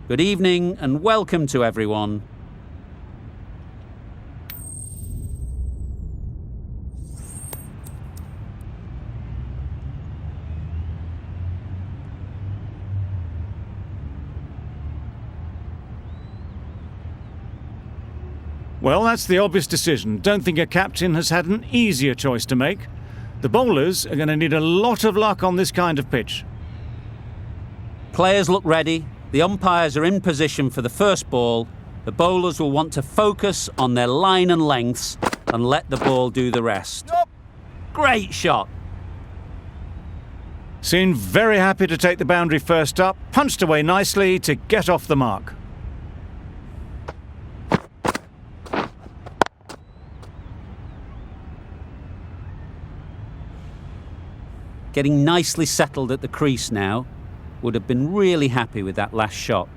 Good evening and welcome to everyone. Well, that's the obvious decision. Don't think a captain has had an easier choice to make. The bowlers are going to need a lot of luck on this kind of pitch. Players look ready. The umpires are in position for the first ball. The bowlers will want to focus on their line and lengths and let the ball do the rest. Great shot. Seemed very happy to take the boundary first up, punched away nicely to get off the mark. Getting nicely settled at the crease now. Would have been really happy with that last shot.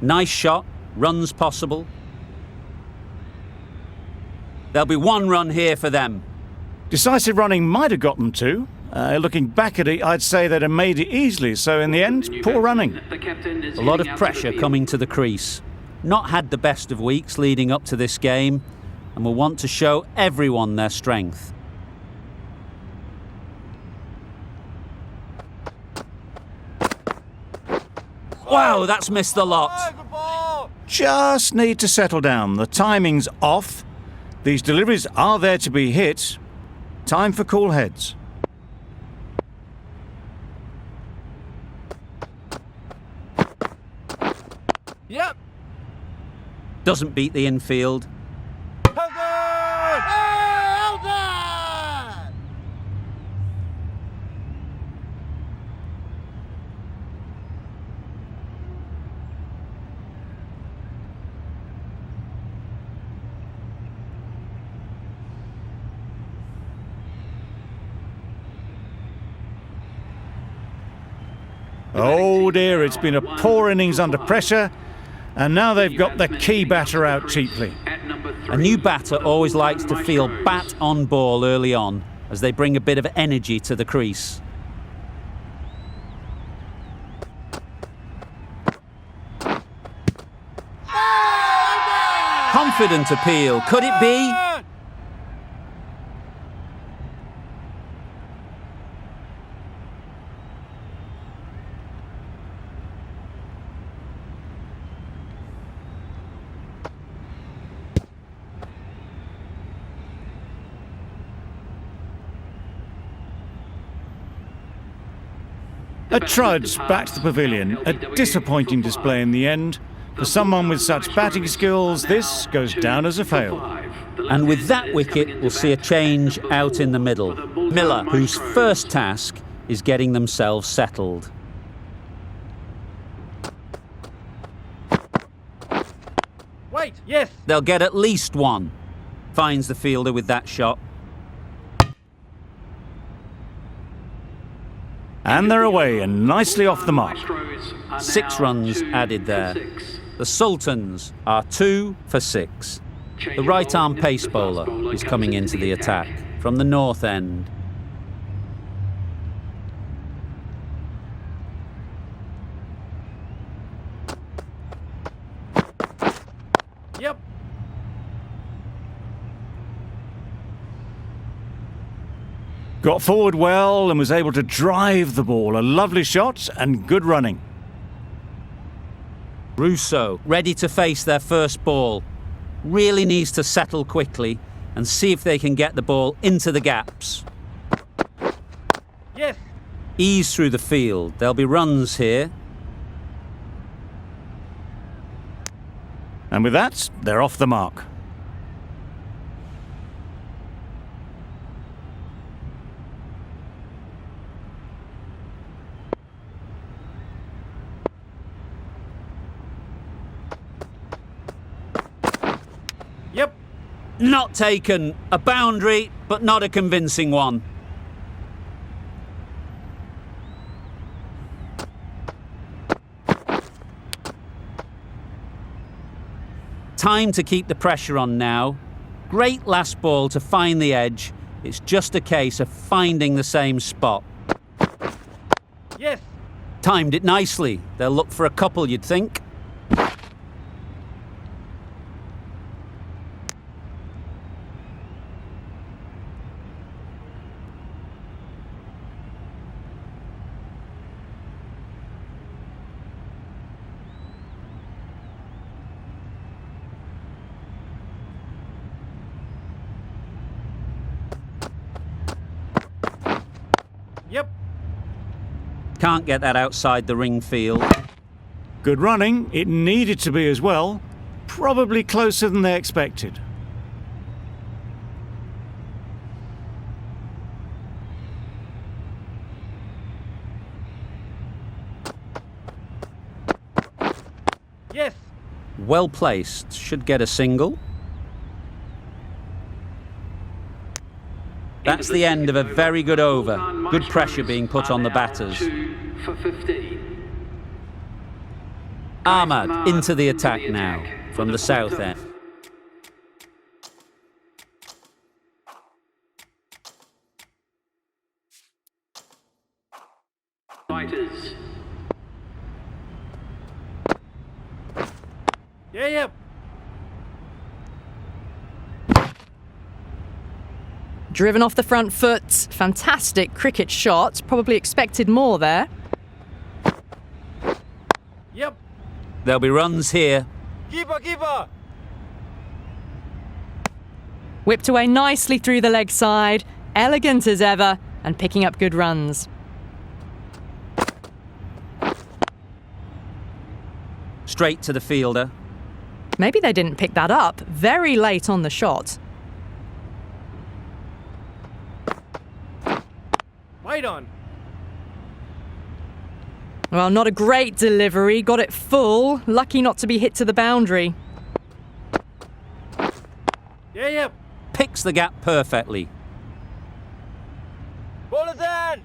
Nice shot, runs possible. There'll be one run here for them. Decisive running might have got them two. Looking back at it, I'd say they'd have made it easily, so in the end, poor running. A lot of pressure coming to the crease. Not had the best of weeks leading up to this game, and will want to show everyone their strength. Wow, that's missed the lot. Just need to settle down. The timing's off. These deliveries are there to be hit. Time for cool heads. Yep. Doesn't beat the infield. Oh dear, it's been a poor innings under pressure, and now they've got the key batter out cheaply. A new batter always likes to feel bat on ball early on, as they bring a bit of energy to the crease. Confident appeal, could it be? A trudge back to the pavilion. A disappointing display in the end. For someone with such batting skills, this goes down as a fail. And with that wicket, we'll see a change out in the middle. Miller, whose first task is getting themselves settled. Wait, yes. They'll get at least one. Finds the fielder with that shot. And they're away and nicely off the mark. 6 runs added there. The Sultans are 2 for 6. The right-arm pace bowler is coming into the attack from the north end. Yep. Got forward well and was able to drive the ball. A lovely shot and good running. Russo, ready to face their first ball. Really needs to settle quickly and see if they can get the ball into the gaps. Yes. Ease through the field. There'll be runs here. And with that, they're off the mark. Yep. Not taken. A boundary, but not a convincing one. Time to keep the pressure on now. Great last ball to find the edge. It's just a case of finding the same spot. Yes. Timed it nicely. They'll look for a couple, you'd think. Yep. Can't get that outside the ring field. Good running. It needed to be as well. Probably closer than they expected. Yes. Well placed. Should get a single. That's the end of a very good over. Good pressure being put on the batters. Ahmad into the attack now from the south end. Yeah, yep. Driven off the front foot. Fantastic cricket shot. Probably expected more there. Yep. There'll be runs here. Keeper, keeper. Whipped away nicely through the leg side. Elegant as ever. And picking up good runs. Straight to the fielder. Maybe they didn't pick that up. Very late on the shot. Wait on. Well, not a great delivery. Got it full. Lucky not to be hit to the boundary. Yeah, yep. Picks the gap perfectly. Ball is in.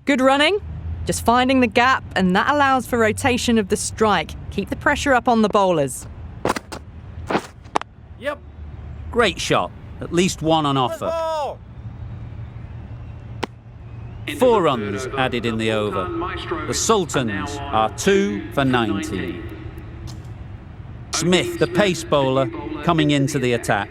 Good running. Just finding the gap, and that allows for rotation of the strike. Keep the pressure up on the bowlers. Yep. Great shot. At least one on offer. Ball. 4 runs added in the over. The Sultans are 2 for 19. Smith, the pace bowler, coming into the attack.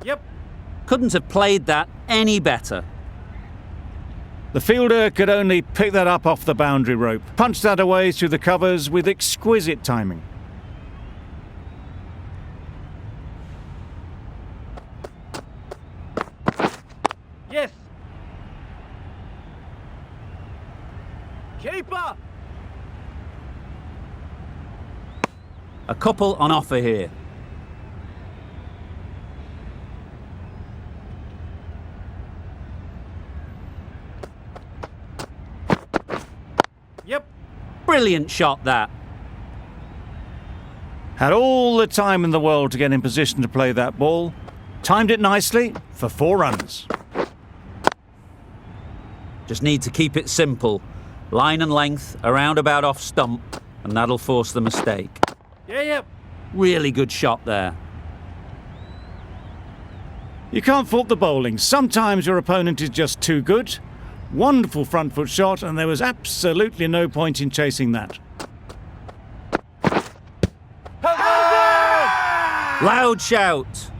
Yep. Couldn't have played that any better. The fielder could only pick that up off the boundary rope. Punched that away through the covers with exquisite timing. Yes. Keeper. A couple on offer here. Yep. Brilliant shot that. Had all the time in the world to get in position to play that ball. Timed it nicely for 4 runs. Just need to keep it simple. Line and length, around about off stump, and that'll force the mistake. Yeah, yep. Really good shot there. You can't fault the bowling. Sometimes your opponent is just too good. Wonderful front foot shot, and there was absolutely no point in chasing that. Loud shout.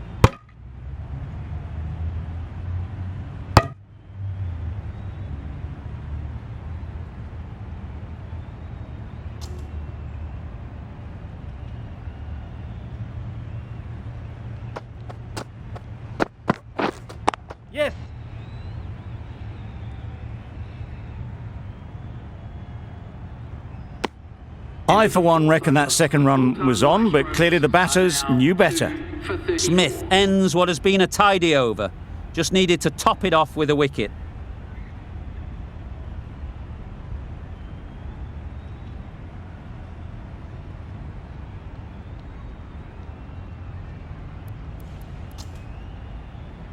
Yes. I, for one, reckon that second run was on, but clearly the batters knew better. Smith ends what has been a tidy over. Just needed to top it off with a wicket.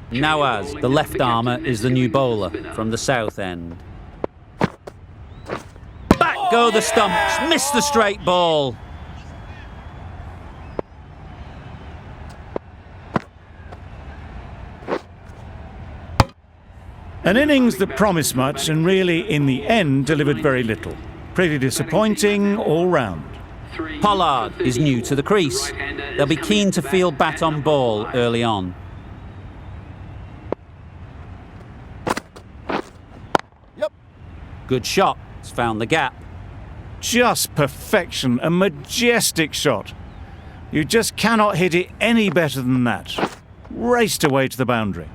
Nawaz, the left armour, is the new bowler from the south end. Back go the stumps, missed the straight ball. An innings that promised much and really, in the end, delivered very little. Pretty disappointing all round. Pollard is new to the crease. They'll be keen to field bat on ball early on. Yep. Good shot. It's found the gap. Just perfection, a majestic shot. You just cannot hit it any better than that. Raced away to the boundary.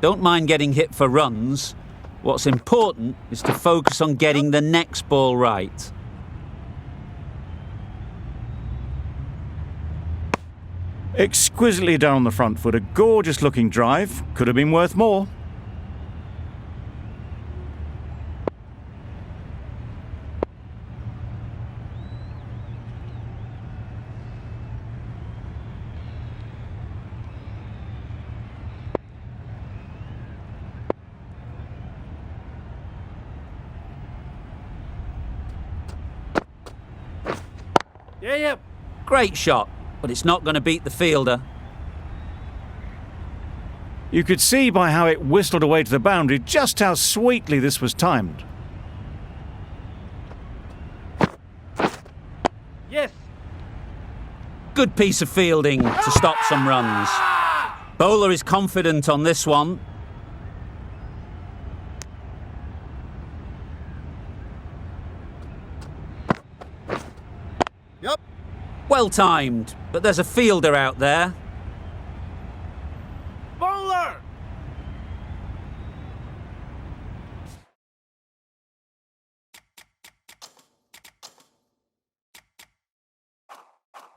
Don't mind getting hit for runs. What's important is to focus on getting the next ball right. Exquisitely down the front foot, a gorgeous looking drive. Could have been worth more. Yeah, yep. Great shot, but it's not going to beat the fielder. You could see by how it whistled away to the boundary just how sweetly this was timed. Yes. Good piece of fielding to stop some runs. Bowler is confident on this one. Yep. Well timed, but there's a fielder out there. Bowler.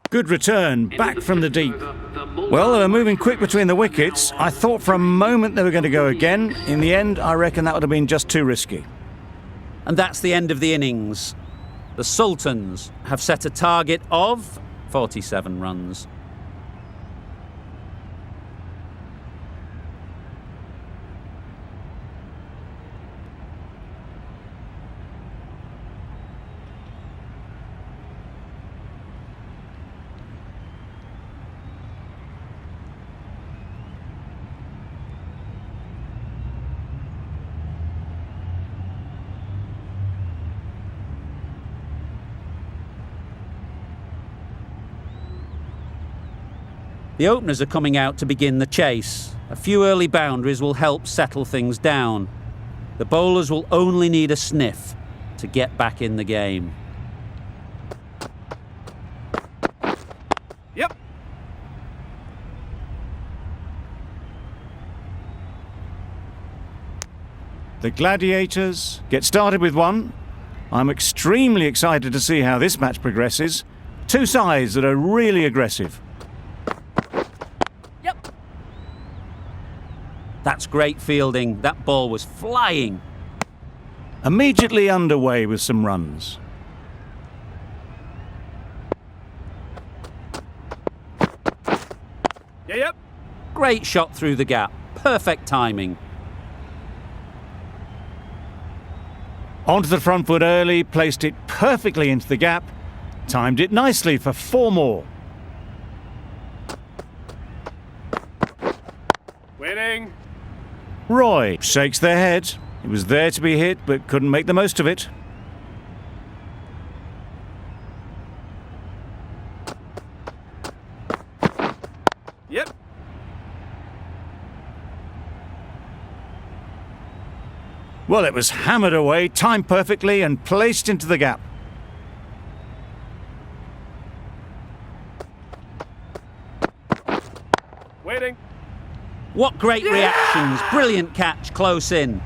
Good return, back from the deep. Well, they were moving quick between the wickets. I thought for a moment they were going to go again. In the end, I reckon that would have been just too risky. And that's the end of the innings. The Sultans have set a target of 47 runs. The openers are coming out to begin the chase. A few early boundaries will help settle things down. The bowlers will only need a sniff to get back in the game. Yep. The Gladiators get started with one. I'm extremely excited to see how this match progresses. Two sides that are really aggressive. Yep. That's great fielding. That ball was flying. Immediately underway with some runs. Yeah, yep. Great shot through the gap. Perfect timing. Onto the front foot early, placed it perfectly into the gap. Timed it nicely for 4 more. Winning. Roy shakes their head. It was there to be hit, but couldn't make the most of it. Yep. Well, it was hammered away, timed perfectly and placed into the gap. Waiting. What great reactions. Brilliant catch close in.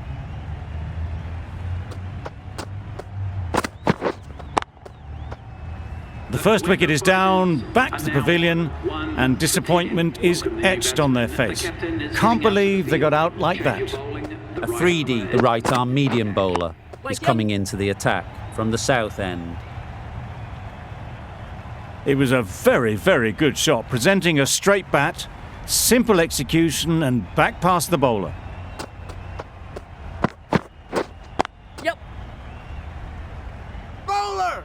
The first wicket is down, back to the pavilion, and disappointment is etched on their face. Can't believe they got out like that. Afridi, the right-arm medium bowler, is coming into the attack from the south end. It was a very, very good shot, presenting a straight bat, simple execution and back past the bowler. Yep. Bowler.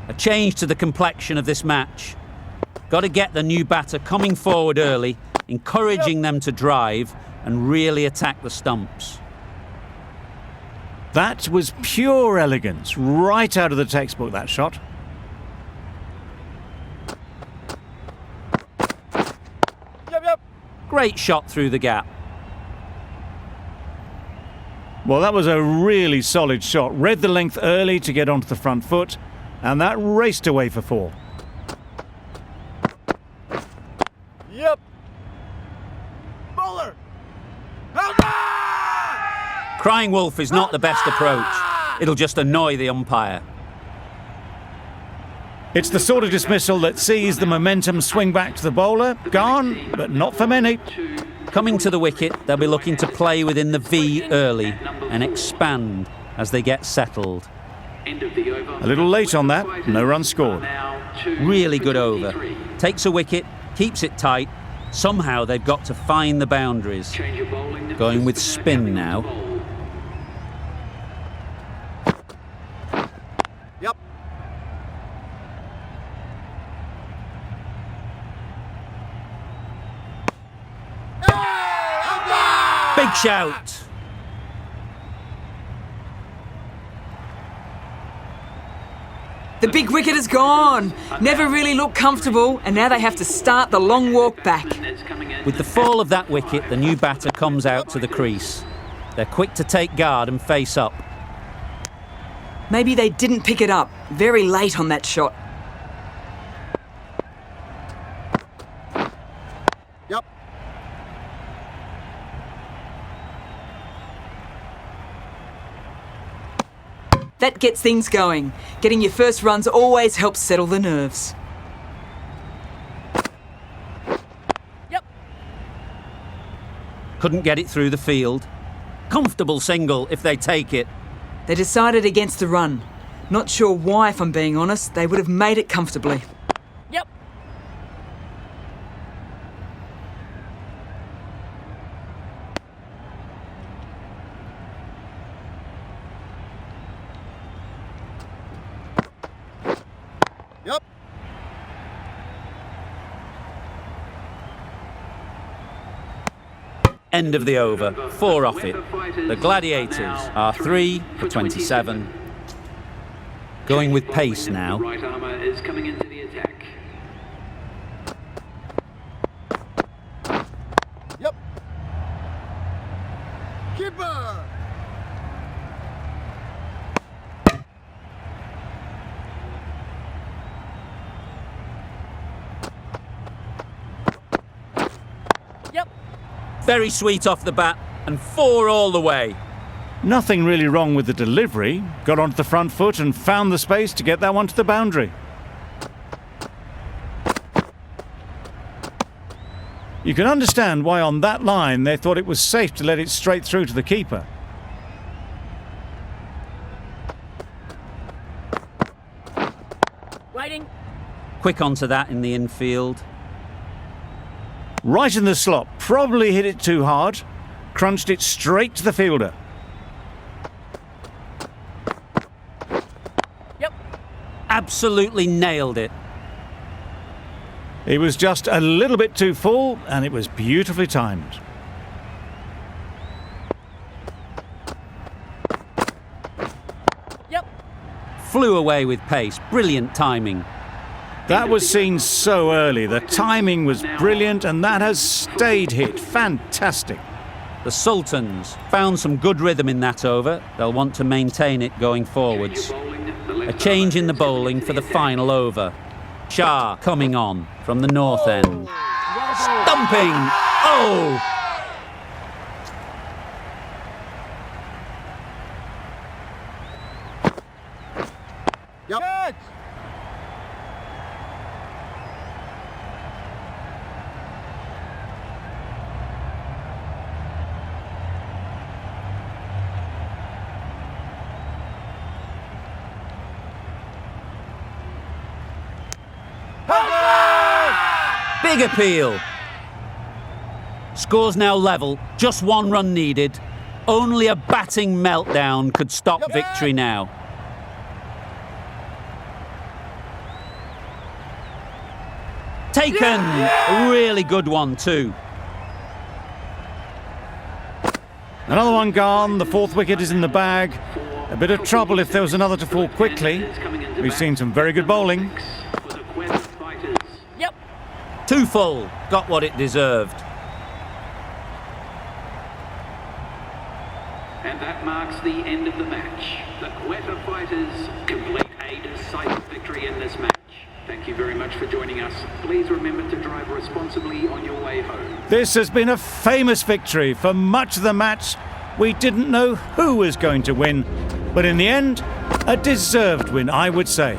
A A change to the complexion of this match. Got to get the new batter coming forward early, encouraging them to drive and really attack the stumps. That was pure elegance, right out of the textbook, that shot. Great shot through the gap. Well, that was a really solid shot. Read the length early to get onto the front foot, and that raced away for 4. Yep. Bowler. Crying wolf is not the best approach. It'll just annoy the umpire. It's the sort of dismissal that sees the momentum swing back to the bowler. Gone, but not for many. Coming to the wicket, they'll be looking to play within the V early and expand as they get settled. A little late on that, no run scored. Really good over. Takes a wicket, keeps it tight. Somehow they've got to find the boundaries. Going with spin now. Yep. Big shout. The big wicket is gone. Never really looked comfortable, and now they have to start the long walk back. With the fall of that wicket, the new batter comes out to the crease. They're quick to take guard and face up. Maybe they didn't pick it up. Very late on that shot. Yep. That gets things going. Getting your first runs always helps settle the nerves. Yep. Couldn't get it through the field. Comfortable single if they take it. They decided against the run. Not sure why, if I'm being honest. They would have made it comfortably. Yep. Yep. End of the over. 4 off it. The Gladiators are 3 for 27. Going with pace now. Right armour is coming into the attack. Yep. Keeper. Yep. Very sweet off the bat and 4 all the way. Nothing really wrong with the delivery. Got onto the front foot and found the space to get that one to the boundary. You can understand why on that line they thought it was safe to let it straight through to the keeper. Waiting. Quick onto that in the infield. Right in the slot, probably hit it too hard. Crunched it straight to the fielder. Yep. Absolutely nailed it. It was just a little bit too full, and it was beautifully timed. Yep. Flew away with pace. Brilliant timing. That was seen so early. The timing was brilliant, and that has stayed hit. Fantastic. The Sultans found some good rhythm in that over. They'll want to maintain it going forwards. A change in the bowling for the final over. Shah coming on from the north end. Stumping! Oh! Yep. Catch. Big appeal. Score's now level. Just 1 run needed. Only a batting meltdown could stop victory now. Taken! A really good one too. Another one gone. The fourth wicket is in the bag. A bit of trouble if there was another to fall quickly. We've seen some very good bowling. For the Quetta Fighters. Yep. Too full. Got what it deserved. And that marks the end of the match. The Quetta Fighters complete a decisive victory in this match. Thank you very much for joining us. Please remember to drive responsibly on your way home. This has been a famous victory. For much of the match, we didn't know who was going to win. But in the end, a deserved win, I would say.